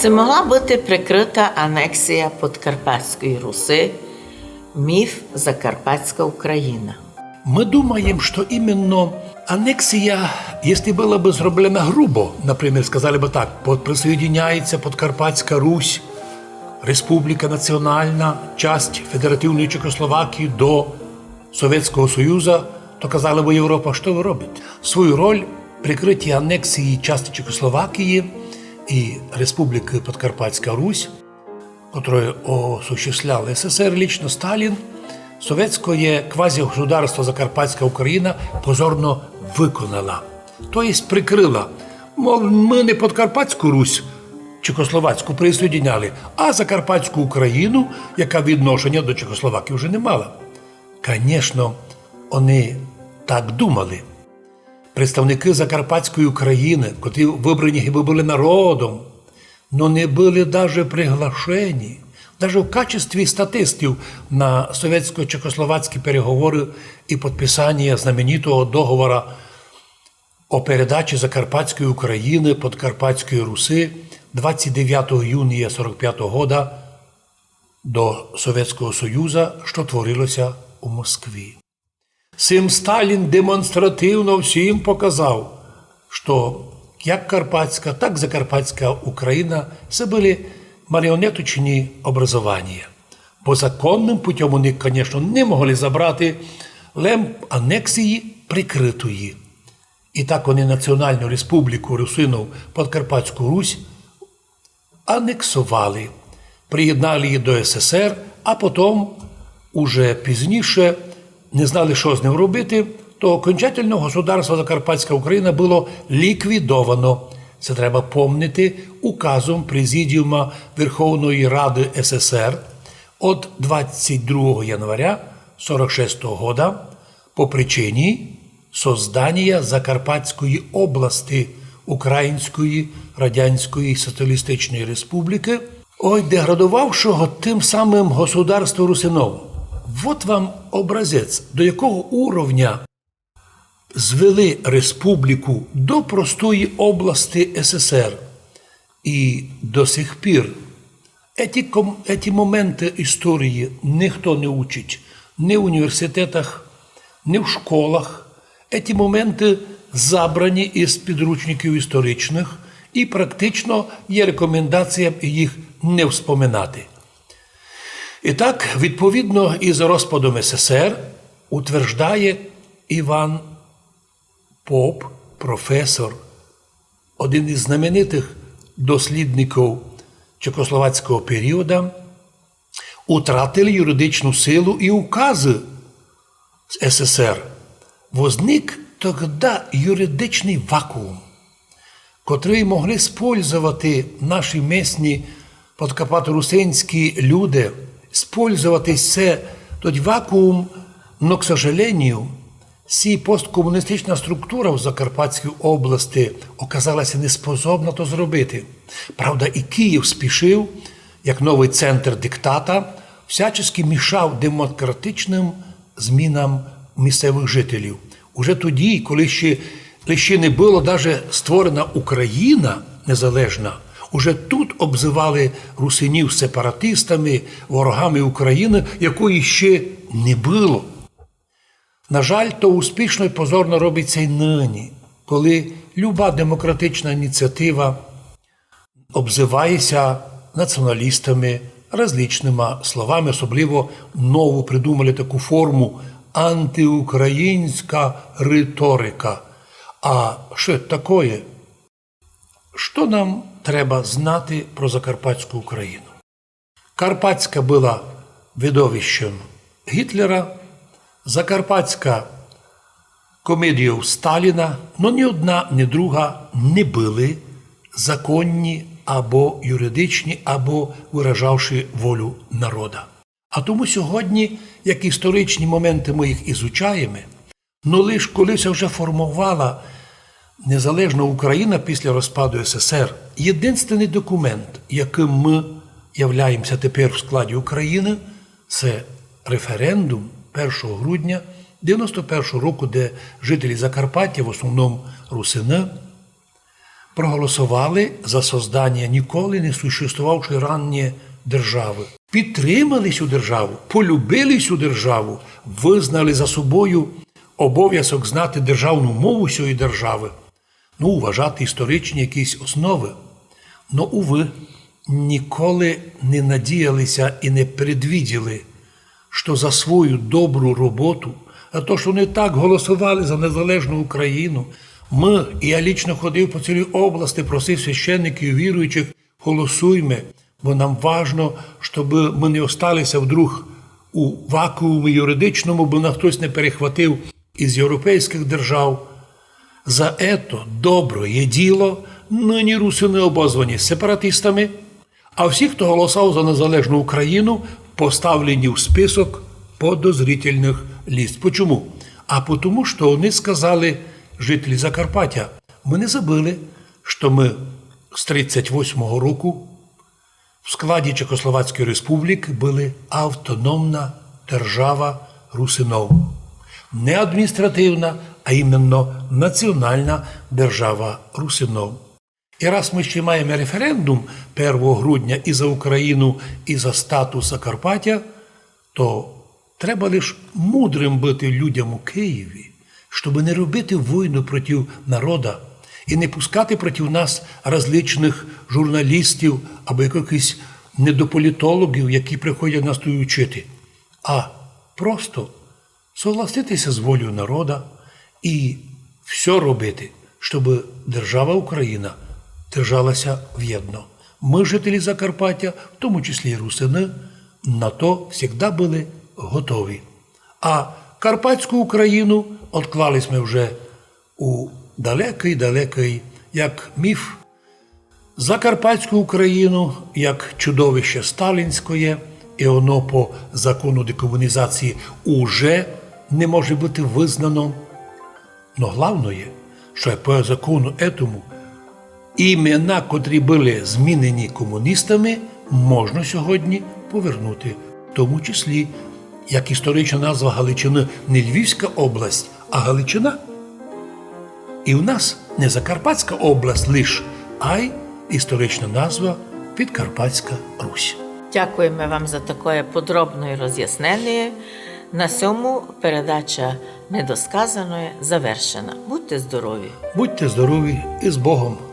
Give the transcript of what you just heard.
Це могла бути прикрита анексія Подкарпатської Руси, міф «Закарпатська Україна». Мы думаем, что именно аннексия, если была бы сделана грубо, например, сказали бы так, присоединяется Подкарпатська Русь, Республіка Національна, часть Федеративної Чехословакії до Совєтського Союзу, то казали би Європа, що ви робите? Свою роль прикриття анексії частини Чехословакії і Республіки Подкарпатська Русь, которую осуществлял СССР лично Сталин, советское квазигосударство Закарпатська Україна позорно виконала. Тобто прикрила. Мов, ми не Подкарпатську Русь Чехословацьку присоединяли, а Закарпатську Україну, яка відношення до Чехословакії вже не мала. Звісно, вони так думали. Представники Закарпатської України, котрі вибрані хіба були народом, но не були навіть приглашені, навіть в качестві статистів на совєтсько-чехословацькі переговори і підписання знаменитого договору о передачі Закарпатської України, Подкарпатської Руси 29 июня 1945 року до Совєтського Союзу, що творилося у Москві. Цим Сталін демонстративно всім показав, що як Карпатська, так Закарпатська Україна – це були маріонеточні образування. По законним путем вони, звісно, не могли забрати, але анексії прикритої. І так вони Національну Республіку Русинів Подкарпатську Русь анексували, приєднали її до СССР, а потім, уже пізніше, не знали, що з ним робити, то окончательно государство Закарпатська Україна було ліквідовано. Це треба пам'ятати указом Президіума Верховної Ради СССР від 22 января 1946 року по причині создання Закарпатської області Української Радянської Соціалістичної Республіки, деградувавшого тим самим государство Русинов. Вот вам образець, до якого уровня звели республіку до простої області СССР. І до сих пір ці моменти історії ніхто не учить ні в університетах, ні в школах. Ці моменти забрані із підручників історичних, і практично є рекомендація їх не вспоминати. І так, відповідно із розпадом СССР утверждає Іван Поп, професор, один із знаменитих дослідників чехословацького періоду, утратили юридичну силу і укази з СССР. Возник тоді юридичний вакуум, котрий могли спользувати наші місні подкарпато-русинські люди, спользувати той вакуум, но, к сожалению, посткомуністична структура в Закарпатській області оказалася неспособна то зробити. Правда, і Київ спішив, як новий центр диктата, всячески мішав демократичним змінам місцевих жителів. Уже тоді, коли ще не була навіть створена Україна незалежна, уже тут обзивали русинів сепаратистами, ворогами України, якої ще не було. На жаль, то успішно і позорно робиться й нині, коли люба демократична ініціатива обзивається націоналістами, различними словами, особливо нову придумали таку форму антиукраїнська риторика. А що це таке? Що нам треба знати про Закарпатську Україну? Карпатська була видовищем Гітлера, Закарпатська комедією Сталіна, но ні одна, ні друга не були законні або юридичні, або виражавши волю народа. А тому сьогодні, як історичні моменти ми їх ізучаємо, но лише коли вже формувала незалежна Україна після розпаду СССР, єдиний документ, яким ми являємося тепер в складі України, це референдум 1 грудня 1991 року, де жителі Закарпаття, в основному русини, проголосували за создання ніколи не существувавшої раніше держави. Підтримали цю державу, полюбили цю державу, визнали за собою обов'язок знати державну мову цієї держави, вважати історичні якісь основи. Но, уви, ніколи не надіялися і не предвиділи, що за свою добру роботу, за те, що вони так голосували за незалежну Україну, і я лічно ходив по цілій області, просив священників і віруючих, голосуймо, бо нам важно, щоб ми не осталися вдруг у вакуумі юридичному, бо нас хтось не перехватив із європейських держав. За ето добре діло нині русини обозвані сепаратистами, а всі, хто голосував за незалежну Україну, поставлені в список подозрительних ліст. Почому? А тому, що вони сказали, жителі Закарпаття, ми не забили, що ми з 38-го року в складі Чехословацької республіки були автономна держава русинов. Не адміністративна, а іменно національна держава русинов. І раз ми ще маємо референдум 1 грудня і за Україну, і за статус Закарпаття, то треба лише мудрим бути людям у Києві, щоб не робити війну проти народу і не пускати проти нас различних журналістів або якихось недополітологів, які приходять нас тут вчити, а просто согласитися з волею народу і все робити, щоб держава Україна держалася в'єдно. Ми, жителі Закарпаття, в тому числі і русини, на то завжди були готові. А Карпатську Україну відклались ми вже у далекий, як міф, Закарпатську Україну, як чудовище сталінське, і воно по закону декомунізації уже не може бути визнано. Но головне, що по закону етому імена, котрі були змінені комуністами, можна сьогодні повернути. В тому числі, як історична назва Галичини не Львівська область, а Галичина. І в нас не Закарпатська область лише, а й історична назва Підкарпатська Русь. Дякуємо вам за таке подробне роз'яснення. На цьому передача недосказаної завершена. Будьте здорові! Будьте здорові і з Богом!